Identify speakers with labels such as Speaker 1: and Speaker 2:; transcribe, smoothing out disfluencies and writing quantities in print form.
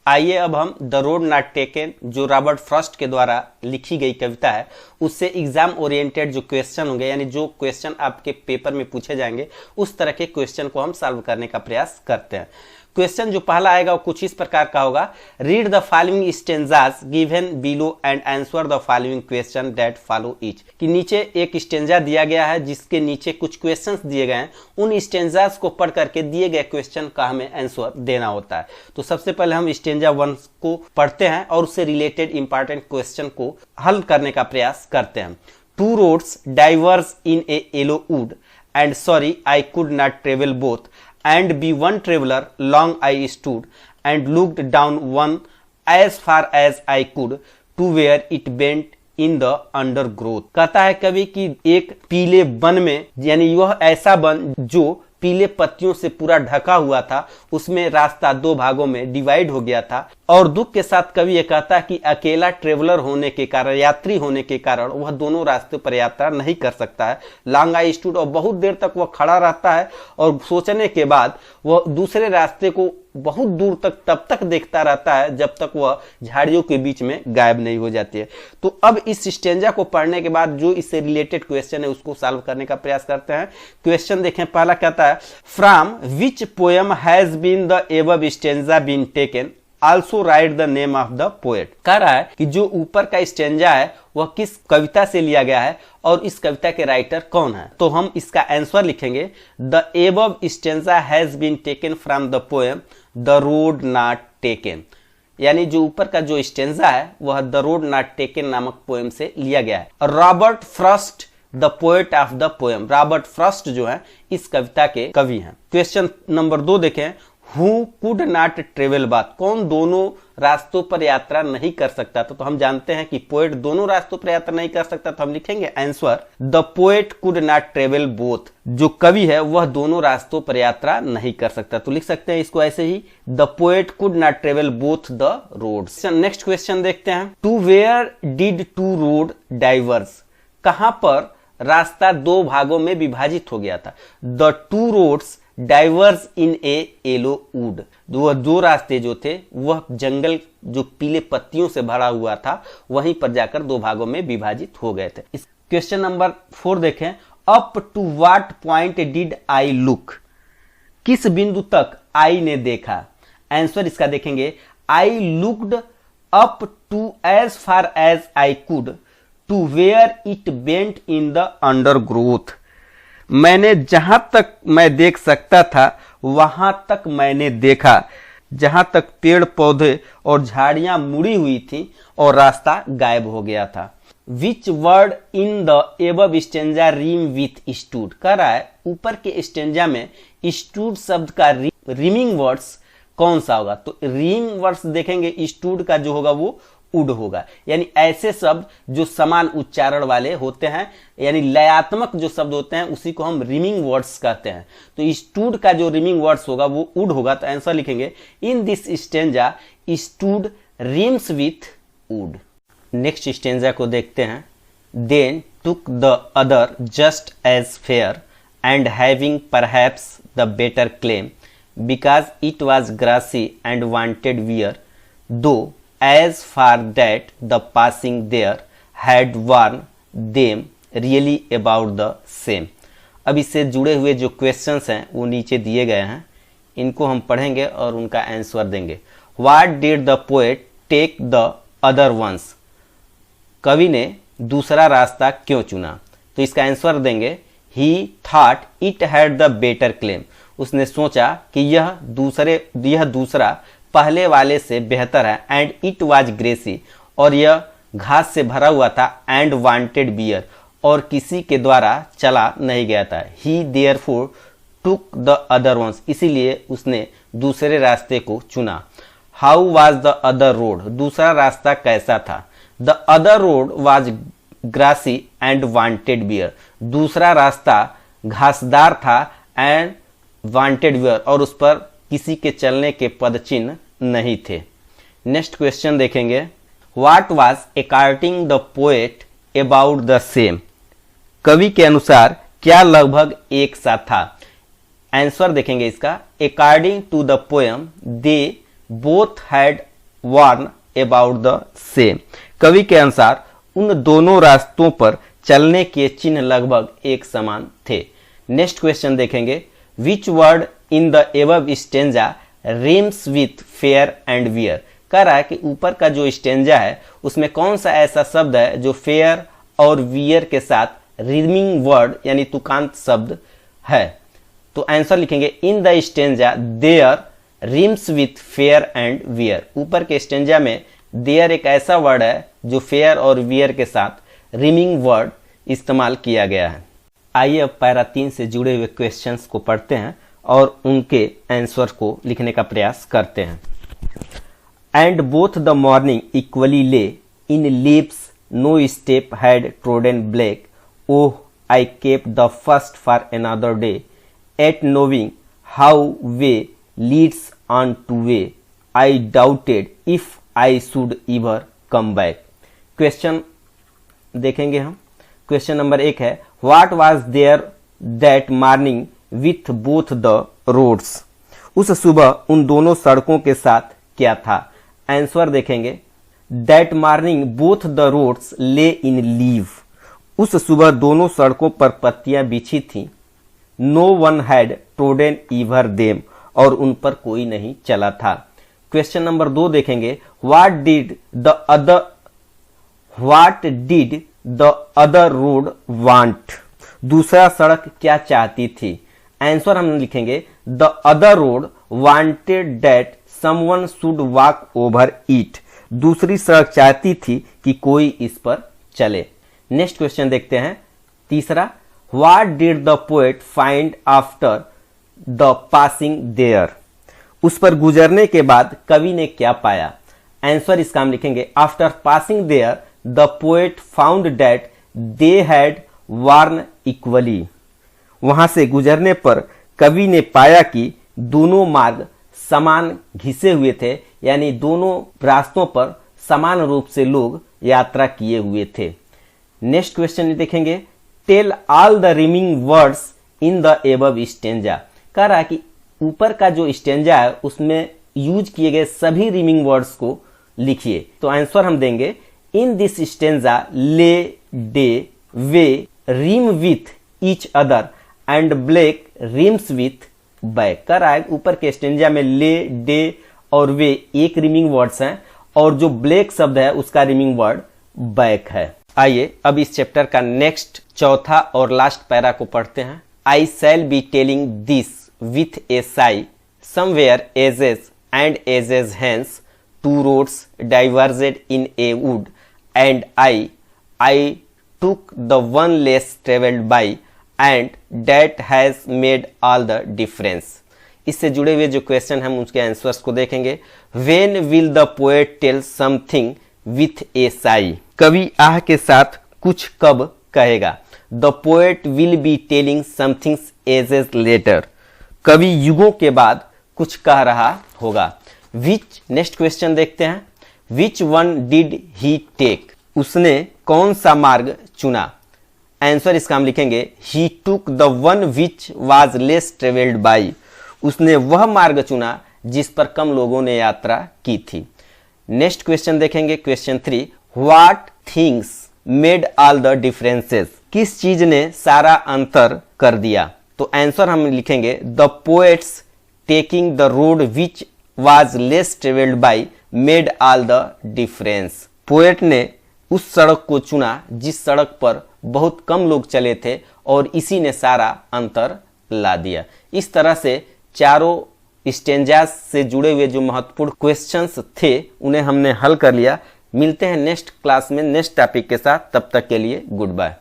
Speaker 1: आइए अब हम द रोड नॉट टेकन, जो रॉबर्ट फ्रॉस्ट के द्वारा लिखी गई कविता है, उससे एग्जाम ओरिएंटेड जो क्वेश्चन होंगे, यानी जो क्वेश्चन आपके पेपर में पूछे जाएंगे, उस तरह के क्वेश्चन को हम सॉल्व करने का प्रयास करते हैं। क्वेश्चन जो पहला आएगा वो कुछ इस प्रकार का होगा, read the following stanzas given below and answer the following question that follow each. कि नीचे एक स्टेंजा दिया गया है जिसके नीचे कुछ क्वेश्चंस दिए गए हैं, उन स्टेंजास को पढ़ करके दिए गए क्वेश्चन का हमें आंसर देना होता है। तो सबसे पहले हम स्टेंजा 1 को पढ़ते हैं और उससे रिलेटेड इंपॉर्टेंट क्वेश्चन को हल करने का प्रयास करते हैं। Two roads diverse in a yellow wood and sorry I could not travel both and be one traveler long I stood and looked down one as far as I could to where it bent in the undergrowth। कहता है कवि कि एक पीले one में, यानी वह ऐसा वन जो पीले पत्तियों से पूरा ढका हुआ था, उसमें रास्ता 2 भागों में डिवाइड हो गया था। और दुख के साथ कवि ये कहता है कि अकेला ट्रेवलर होने के कारण, यात्री होने के कारण वह दोनों रास्ते पर यात्रा नहीं कर सकता है। लॉन्ग आई स्टूड, और बहुत देर तक वह खड़ा रहता है और सोचने के बाद वह दूसरे रास्ते को बहुत दूर तक तब तक देखता रहता है जब तक वह झाड़ियों के बीच में गायब नहीं हो जाती है। तो अब इस स्टेंजा को पढ़ने के बाद जो इससे रिलेटेड क्वेश्चन है उसको सॉल्व करने का प्रयास करते हैं। क्वेश्चन देखें, पहला कहता है, from which poem has been the above stanza been taken, also write the name of the poet. कह रहा है कि जो ऊपर का स्टेंजा है वह किस कविता से लिया गया है और इस कविता के राइटर कौन है। तो हम इसका आंसर लिखेंगे, the above stanza has been taken from the poem the road not taken. यानी जो ऊपर का जो स्टेंजा है वह द रोड नॉट टेकन नामक पोएम से लिया गया है। Robert Frost the poet of the poem, Robert Frost जो है इस कविता के कवि हैं। क्वेश्चन नंबर 2 देखें, who could not travel bath, कौन दोनों रास्तों पर यात्रा नहीं कर सकता था। तो हम जानते हैं कि पोएट दोनों रास्तों पर यात्रा नहीं कर सकता, तो हम लिखेंगे answer, the poet could not travel both, जो कवि है वह दोनों रास्तों पर यात्रा नहीं कर सकता। तो लिख सकते हैं इसको ऐसे ही, the poet could not travel both the roads. Next question देखते हैं, two where did two road diverge, कहां पर रास्ता 2 भागों में विभाजित हो गया था। The two roads diverse in a yellow wood, वह 2 रास्ते जो थे वह जंगल जो पीले पत्तियों से भरा हुआ था वहीं पर जाकर 2 भागों में विभाजित हो गए थे। इस क्वेश्चन नंबर 4 देखें, up to what point did I look, किस बिंदु तक आई ने देखा। आंसर इसका देखेंगे, I looked up to as far as I could to where it bent in the undergrowth. मैंने जहां तक मैं देख सकता था वहां तक मैंने देखा, जहां तक पेड़ पौधे और झाड़ियां मुड़ी हुई थी और रास्ता गायब हो गया था। Which word in the above stanza rhyme with stood, कह रहा है ऊपर के स्टेंजा में स्टूड शब्द का रीमिंग वर्ड्स कौन सा होगा। तो रीम वर्ड्स देखेंगे, स्टूड का जो होगा वो उड होगा, यानी ऐसे शब्द जो समान उच्चारण वाले होते हैं, यानी लयात्मक जो शब्द होते हैं उसी को हम रिमिंग वर्ड्स कहते हैं। तो स्टूड का जो रिमिंग वर्ड्स होगा वो उड होगा। तो आंसर लिखेंगे, in this stanza stood rhymes with wood. Next stanza को देखते हैं, then took the other just as fair and having perhaps the better claim because it was grassy and wanted wear though as far that the passing there had warned them really about the same। अब इससे जुड़े हुए जो questions हैं वो नीचे दिए गए हैं, इनको हम पढ़ेंगे और उनका आंसर देंगे। What did the poet take the other ones, कवि ने दूसरा रास्ता क्यों चुना। तो इसका आंसर देंगे, He thought it had the better claim, उसने सोचा कि यह दूसरा पहले वाले से बेहतर है। एंड इट वाज ग्रेसी, और यह घास से भरा हुआ था। एंड वांटेड बियर, और किसी के द्वारा चला नहीं गया था। He therefore took the other ones, इसीलिए उसने दूसरे रास्ते को चुना। How was the other road, दूसरा रास्ता कैसा था। The other road was grassy and wanted wear, दूसरा रास्ता घासदार था एंड वांटेड बियर, और उस पर किसी के चलने के पद चिन्ह नहीं थे। नेक्स्ट क्वेश्चन देखेंगे, what was according the poet about the same, कवि के अनुसार क्या लगभग एक सा था। आंसर देखेंगे इसका, according to the poem they both had warn about the same। कवि के अनुसार उन दोनों रास्तों पर चलने के चिन्ह लगभग एक समान थे। नेक्स्ट क्वेश्चन देखेंगे, विच word in the above stanza RIMS with fair and wear. कह रहा है कि ऊपर का जो स्टेंजा है उसमें कौन सा ऐसा शब्द है जो फेयर और वियर के साथ रिमिंग वर्ड यानी तुकांत शब्द है। तो आंसर लिखेंगे, in the stanza there rhymes with fair and wear. ऊपर के स्टेंजा में देयर एक ऐसा वर्ड है जो फेयर और वियर के साथ रिमिंग वर्ड इस्तेमाल किया गया है। आइए अब पैरा 3 से जुड़े हुए क्वेश्चंस को पढ़ते हैं और उनके आंसर को लिखने का प्रयास करते हैं। And both the morning equally lay in leaves no step had trodden black oh I kept the first for another day yet knowing how way leads on to way I doubted if I should ever come back. Question देखेंगे हम। Question number 1 है, what was there that morning with both the roads. उस सुबह उन दोनों सड़कों के साथ क्या था। आंसर देखेंगे, that morning both the roads lay in leave. उस सुबह दोनों सड़कों पर पत्तियां बिछी थीं। No one had trodden ever them, और उन पर कोई नहीं चला था। क्वेश्चन नंबर 2 देखेंगे, what did the other road want. दूसरा सड़क क्या चाहती थी। आंसर हम लिखेंगे, the other road wanted that someone should walk over it. दूसरी सड़क चाहती थी कि कोई इस पर चले। नेक्स्ट क्वेश्चन देखते हैं, तीसरा, what did the poet find after the passing there. उस पर गुजरने के बाद कवि ने क्या पाया। आंसर इसका हम लिखेंगे, after passing there the poet found that they had worn equally. वहां से गुजरने पर कवि ने पाया कि दोनों मार्ग समान घिसे हुए थे, यानी दोनों रास्तों पर समान रूप से लोग यात्रा किए हुए थे। नेक्स्ट क्वेश्चन देखेंगे, tell all the rhyming words in the above stanza. कह रहा है कि ऊपर का जो स्टेंजा है उसमें यूज किए गए सभी रिमिंग वर्ड्स को लिखिए। तो आंसर हम देंगे, in this stanza lay day way rhyme with each other and black rhymes with back. कर रहा है ऊपर के स्टेंजा में ले डे और वे एक रिमिंग वर्ड्स हैं और जो ब्लैक शब्द है उसका रिमिंग वर्ड बैक है। आइए अब इस चैप्टर का नेक्स्ट चौथा और लास्ट पैरा को पढ़ते हैं। I shall be telling this with a sigh somewhere ages and ages hence two roads diverged in a wood and I took the one less travelled by and that has made all the difference. इससे जुड़े हुए जो question हम उसके answers को देखेंगे। When will the poet tell something with a sigh. कवि आह के साथ कुछ कब कहेगा। The poet will be telling something ages later. कवि युगों के बाद कुछ कह रहा होगा। विच, नेक्स्ट क्वेश्चन देखते हैं, which one did he take. उसने कौन सा मार्ग चुना। आंसर इसका हम लिखेंगे, he took the one which was less travelled by. उसने वह मार्ग चुना जिस पर कम लोगों ने यात्रा की थी। नेक्स्ट क्वेश्चन देखेंगे, question 3, what things made all the differences. किस चीज ने सारा अंतर कर दिया। तो आंसर हम लिखेंगे, the poets taking the road which was less travelled by made all the difference. Poet ने उस सड़क को चुना जिस सड़क पर बहुत कम लोग चले थे और इसी ने सारा अंतर ला दिया। इस तरह से चारों स्टेंजास से जुड़े हुए जो महत्वपूर्ण क्वेश्चंस थे उन्हें हमने हल कर लिया। मिलते हैं नेक्स्ट क्लास में नेक्स्ट टॉपिक के साथ, तब तक के लिए गुड बाय।